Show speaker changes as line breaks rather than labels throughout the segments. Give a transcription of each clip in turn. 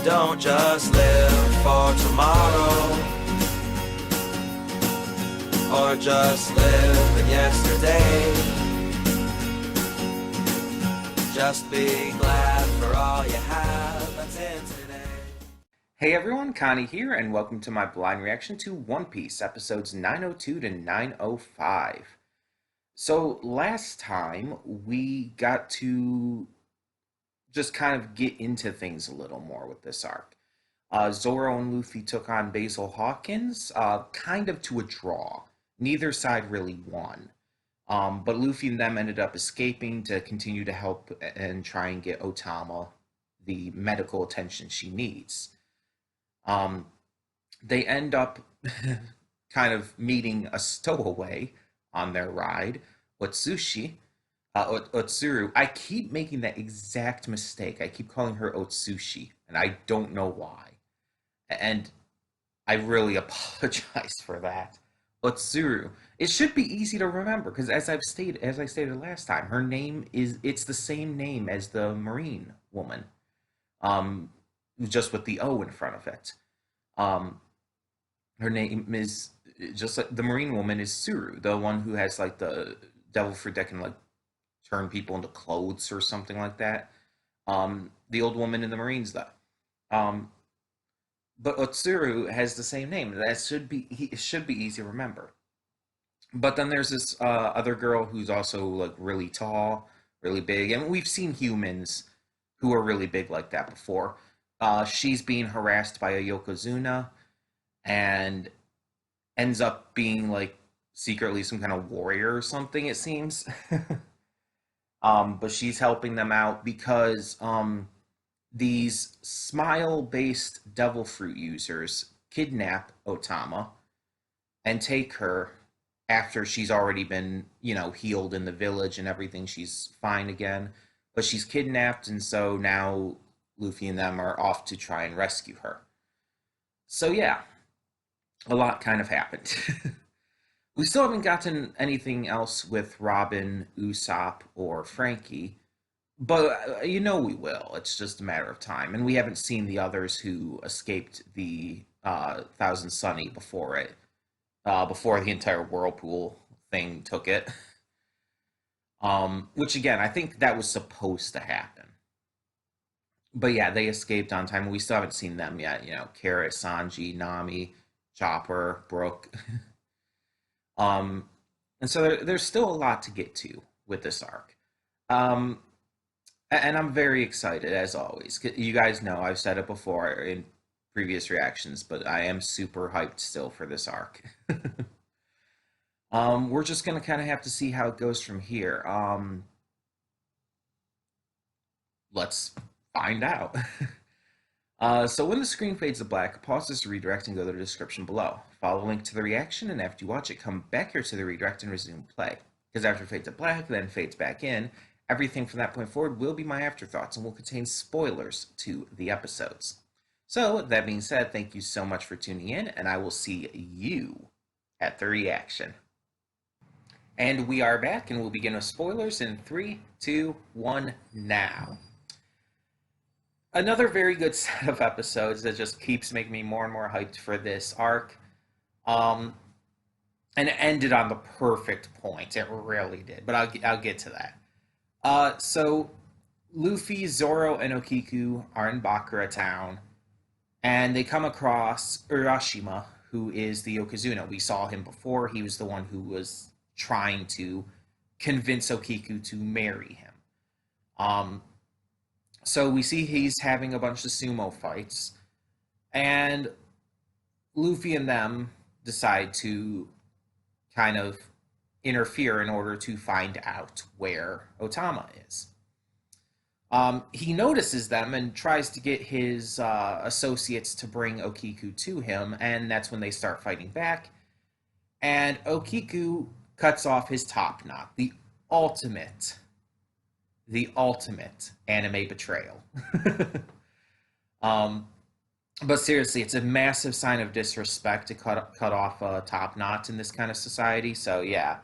Don't just live for tomorrow, or just live in yesterday. Just be glad for all you have that's in today.
Hey everyone, Connie here, and welcome to my blind reaction to One Piece, episodes 902 to 905. So last time we got to just kind of get into things a little more with this arc. Zoro and Luffy took on Basil Hawkins, kind of to a draw. Neither side really won. But Luffy and them ended up escaping to continue to help and try and get Otama the medical attention she needs. They end up kind of meeting a stowaway on their ride, Otsushi, Otsuru. I keep making that exact mistake. I keep calling her Otsushi, and I don't know why. And I really apologize for that. Otsuru. It should be easy to remember because as I stated last time, her name it's the same name as the Marine woman. Um, just with the O in front of it. Um, Her name is just like the Marine woman is Suru, the one who has like the devil fruit that can like turn people into clothes or something like that. The old woman in the Marines though. Um, but Otsuru has the same name. That it should be easy to remember. But then there's this other girl who's also like really tall, really big, and we've seen humans who are really big like that before. She's being harassed by a Yokozuna and ends up being like secretly some kind of warrior or something, it seems. But she's helping them out because these smile-based devil fruit users kidnap Otama and take her after she's already been, healed in the village and everything. She's fine again, but she's kidnapped, and so now Luffy and them are off to try and rescue her. So yeah, a lot kind of happened. We still haven't gotten anything else with Robin, Usopp, or Frankie, but we will. It's just a matter of time, and we haven't seen the others who escaped the Thousand Sunny before before the entire whirlpool thing took it. Which again, I think that was supposed to happen. But yeah, they escaped on time. We still haven't seen them yet. Carrot, Sanji, Nami, Chopper, Brooke. um, and so there's still a lot to get to with this arc. Um, and I'm very excited as always. You guys know I've said it before in previous reactions, but I am super hyped still for this arc. We're just gonna kind of have to see how it goes from here. Let's find out. So when the screen fades to black, pause this redirect and go to the description below. Follow a link to the reaction, and after you watch it, come back here to the redirect and resume play. Because after it fades to black, then fades back in, everything from that point forward will be my afterthoughts and will contain spoilers to the episodes. So, that being said, thank you so much for tuning in, and I will see you at the reaction. And we are back, and we'll begin with spoilers in 3, 2, 1, now. Another very good set of episodes that just keeps making me more and more hyped for this arc. And it ended on the perfect point. It really did, but I'll get to that. So Luffy, Zoro, and Okiku are in Bakura town, and they come across Urashima, who is the Yokozuna. We saw him before. He was the one who was trying to convince Okiku to marry him. So we see he's having a bunch of sumo fights, and Luffy and them decide to kind of interfere in order to find out where Otama is. He notices them and tries to get his associates to bring Okiku to him, and that's when they start fighting back. And Okiku cuts off his top knot, ultimate the ultimate anime betrayal. But seriously, it's a massive sign of disrespect to cut off top knots in this kind of society. So yeah,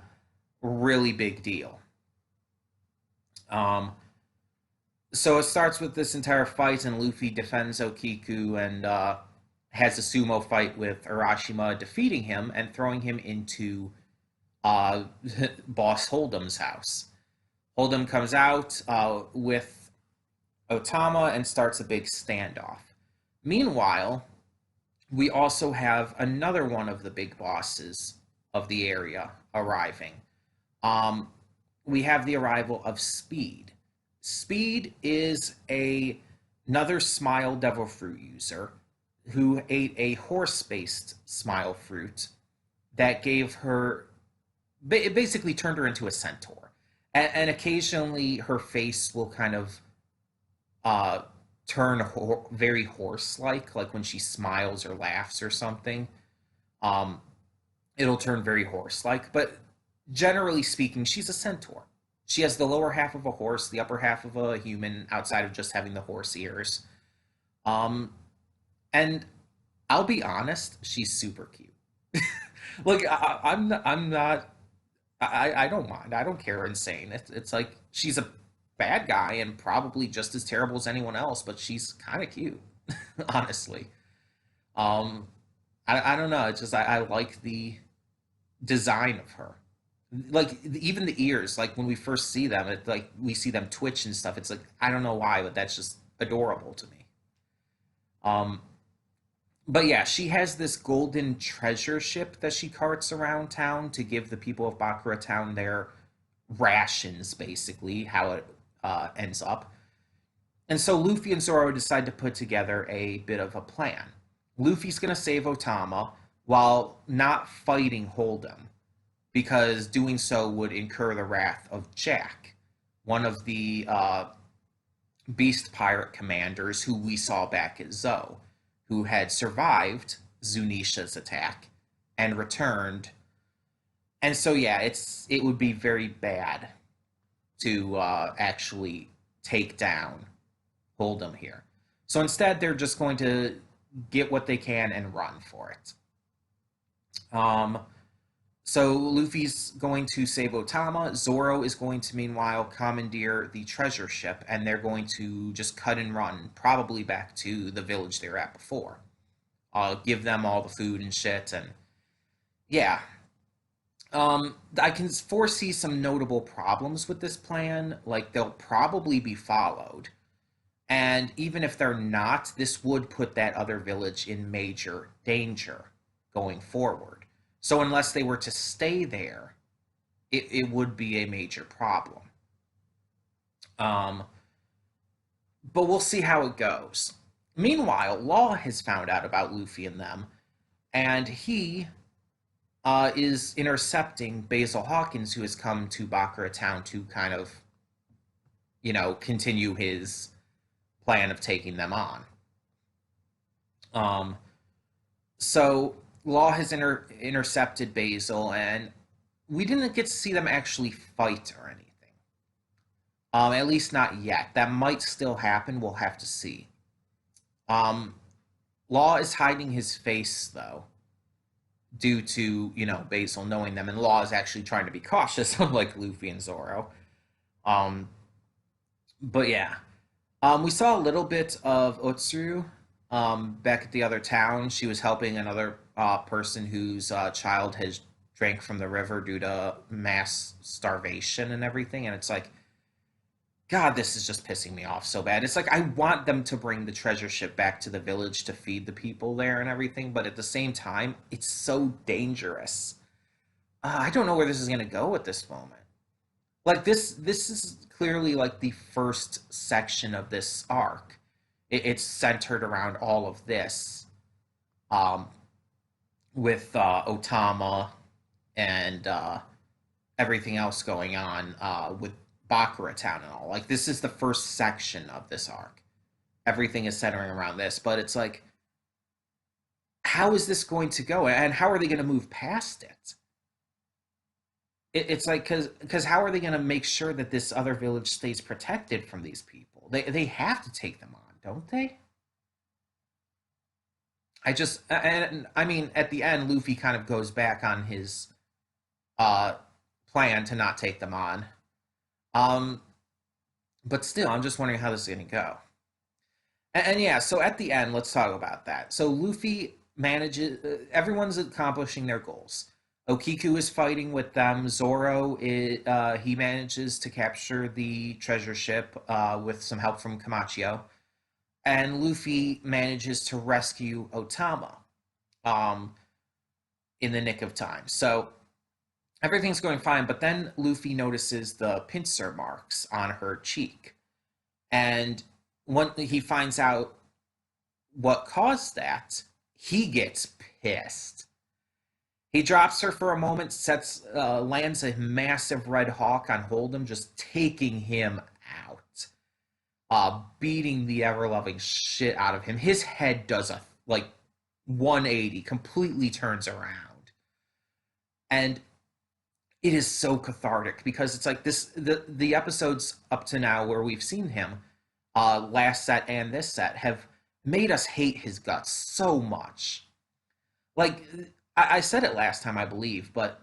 really big deal. So it starts with this entire fight, and Luffy defends Okiku and has a sumo fight with Urashima, defeating him and throwing him into uh, Boss Hold'em's house. Hold'em comes out with Otama and starts a big standoff. Meanwhile, we also have another one of the big bosses of the area arriving. Um, we have the arrival of Speed. Speed is another Smile Devil Fruit user who ate a horse-based Smile Fruit that gave her, it basically turned her into a centaur. And occasionally her face will kind of uh, turn very horse-like when she smiles or laughs or something. Um, it'll turn very horse-like, but generally speaking, she's a centaur. She has the lower half of a horse, the upper half of a human, outside of just having the horse ears. Um, and I'll be honest, she's super cute. Like I'm not. I don't mind. I don't care. Insane. It's like she's a bad guy and probably just as terrible as anyone else, but she's kind of cute, honestly. Um, I don't know. It's just I like the design of her. Like even the ears, like when we first see them, it like we see them twitch and stuff. It's like I don't know why, but that's just adorable to me. Um, but yeah, she has this golden treasure ship that she carts around town to give the people of Bakura Town their rations, basically, how it ends up. And so Luffy and Zoro decide to put together a bit of a plan. Luffy's going to save Otama while not fighting Hold'em, because doing so would incur the wrath of Jack, one of the Beast Pirate commanders who we saw back at Zoe, who had survived Zunisha's attack and returned. And so yeah, it would be very bad to actually take down Hold'em here. So instead, they're just going to get what they can and run for it. Um, so Luffy's going to save Otama. Zoro is going to, meanwhile, commandeer the treasure ship, and they're going to just cut and run, probably back to the village they were at before. Give them all the food and shit, and yeah. I can foresee some notable problems with this plan. Like, they'll probably be followed. And even if they're not, this would put that other village in major danger going forward. So unless they were to stay there, it would be a major problem. Um, but we'll see how it goes. Meanwhile, Law has found out about Luffy and them, and he is intercepting Basil Hawkins, who has come to Bakura Town to kind of, continue his plan of taking them on. Um, so Law has intercepted Basil, and we didn't get to see them actually fight or anything. At least not yet. That might still happen. We'll have to see. Um, Law is hiding his face though, due to Basil knowing them, and Law is actually trying to be cautious, unlike Luffy and Zoro. Um, but yeah, we saw a little bit of Otsuru back at the other town. She was helping another person whose child has drank from the river due to mass starvation and everything. And it's like, God, this is just pissing me off so bad. It's like I want them to bring the treasure ship back to the village to feed the people there and everything, but at the same time, it's so dangerous. I don't know where this is going to go at this moment. Like this is clearly like the first section of this arc. It's centered around all of this, um, with Otama and everything else going on with Bakura Town and all. Like this is the first section of this arc. Everything is centering around this, but it's like, how is this going to go, and how are they going to move past it? It's like because how are they going to make sure that this other village stays protected from these people? They have to take them on, don't they? And I mean, at the end, Luffy kind of goes back on his uh plan to not take them on. Um, But still, I'm just wondering how this is going to go. And yeah, so at the end, let's talk about that. So Luffy manages, everyone's accomplishing their goals. Okiku is fighting with them. He manages to capture the treasure ship with some help from Kamachio. And Luffy manages to rescue Otama um, in the nick of time. So everything's going fine, but then Luffy notices the pincer marks on her cheek. And when he finds out what caused that, he gets pissed. He drops her for a moment, lands a massive red hawk on Hold'em, just taking him out, beating the ever loving shit out of him. His head does a like 180, completely turns around, and it is so cathartic because it's like the episodes up to now where we've seen him, last set and this set, have made us hate his guts so much. Like I said it last time, I believe, but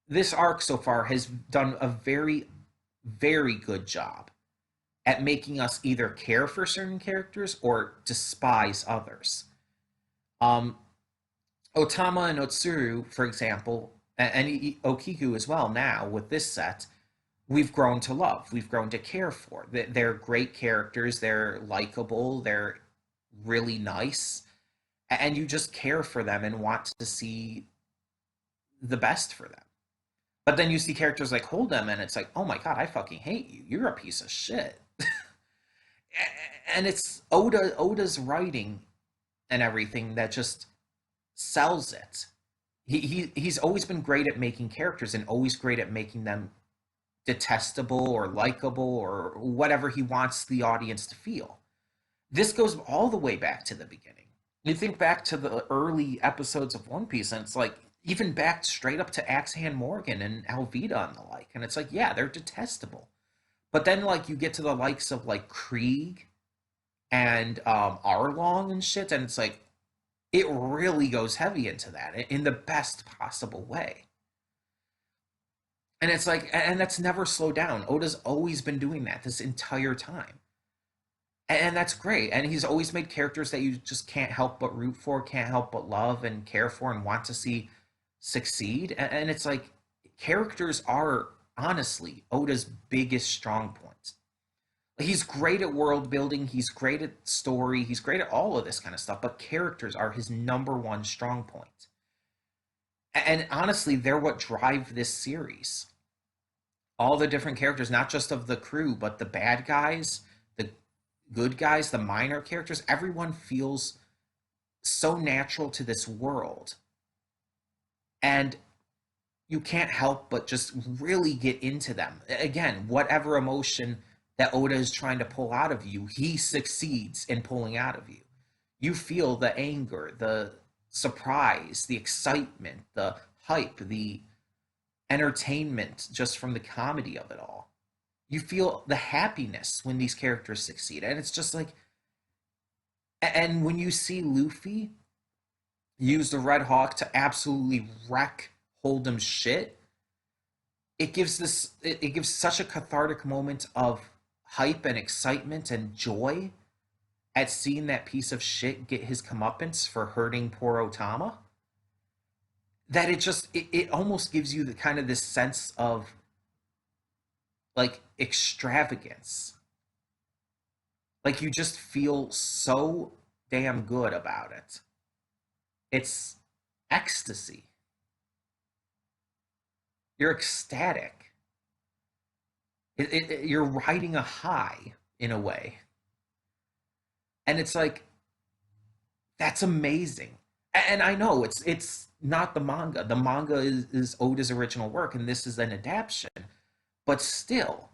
this arc so far has done a very, very good job at making us either care for certain characters or despise others. Um, Otama and Otsuru, for example, and Okiku as well now with this set, we've grown to love, we've grown to care for. They're great characters, they're likable, they're really nice, and you just care for them and want to see the best for them. But then you see characters like Hold'em, and it's like, oh my god, I fucking hate you. You're a piece of shit. And it's Oda's writing and everything that just sells it. He's always been great at making characters and always great at making them detestable or likable or whatever he wants the audience to feel. This goes all the way back to the beginning. You think back to the early episodes of One Piece, and it's like even back straight up to Axehan Morgan and Alvida and the like, and it's like, yeah, they're detestable. But then like you get to the likes of like Krieg and Arlong and shit, and it's like it really goes heavy into that in the best possible way. And it's like, and that's never slowed down. Oda's always been doing that this entire time. And that's great. And he's always made characters that you just can't help but root for, can't help but love and care for and want to see succeed. And it's like characters are honestly Oda's biggest strong point. He's great at world building, he's great at story, he's great at all of this kind of stuff, but characters are his number one strong point. And honestly, they're what drive this series. All the different characters, not just of the crew, but the bad guys, the good guys, the minor characters, everyone feels so natural to this world. And you can't help but just really get into them. Again, whatever emotion that Oda is trying to pull out of you, he succeeds in pulling out of you. You feel the anger, the surprise, the excitement, the hype, the entertainment just from the comedy of it all. You feel the happiness when these characters succeed. And it's just like, and when you see Luffy use the Red Hawk to absolutely wreck Hold'em's shit, it gives such a cathartic moment of hype and excitement and joy at seeing that piece of shit get his comeuppance for hurting poor Otama, that it almost gives you the kind of this sense of like extravagance. Like you just feel so damn good about it. It's ecstasy. You're ecstatic. You're riding a high in a way. And it's like, that's amazing. And I know it's not the manga. The manga is Oda's original work, and this is an adaptation. But still,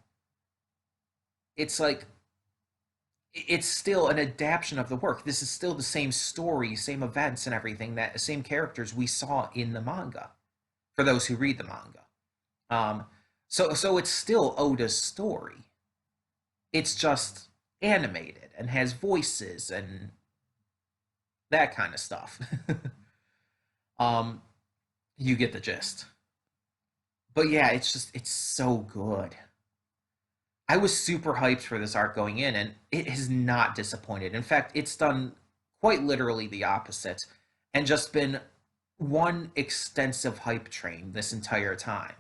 it's like it's still an adaptation of the work. This is still the same story, same events and everything, that same characters we saw in the manga, for those who read the manga. Um, so it's still Oda's story. It's just animated and has voices and that kind of stuff. um, you get the gist. But yeah, it's so good. I was super hyped for this arc going in, and it has not disappointed. In fact, it's done quite literally the opposite and just been one extensive hype train this entire time.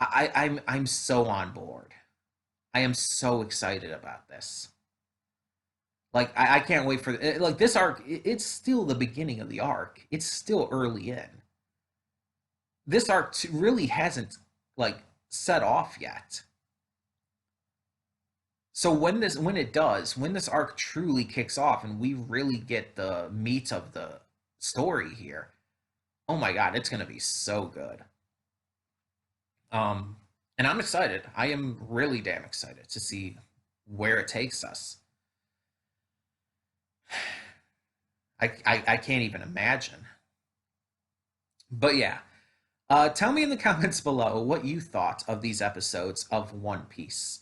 I'm so on board. I am so excited about this. Like I can't wait for like this arc. It's still the beginning of the arc. It's still early in. This arc really hasn't like set off yet. So when this arc truly kicks off and we really get the meat of the story here, oh my god, it's gonna be so good. Um, and I'm excited. I am really damn excited to see where it takes us. I can't even imagine. But yeah, tell me in the comments below what you thought of these episodes of One Piece.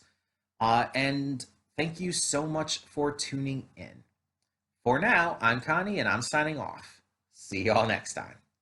And thank you so much for tuning in. For now, I'm Connie and I'm signing off. See y'all next time.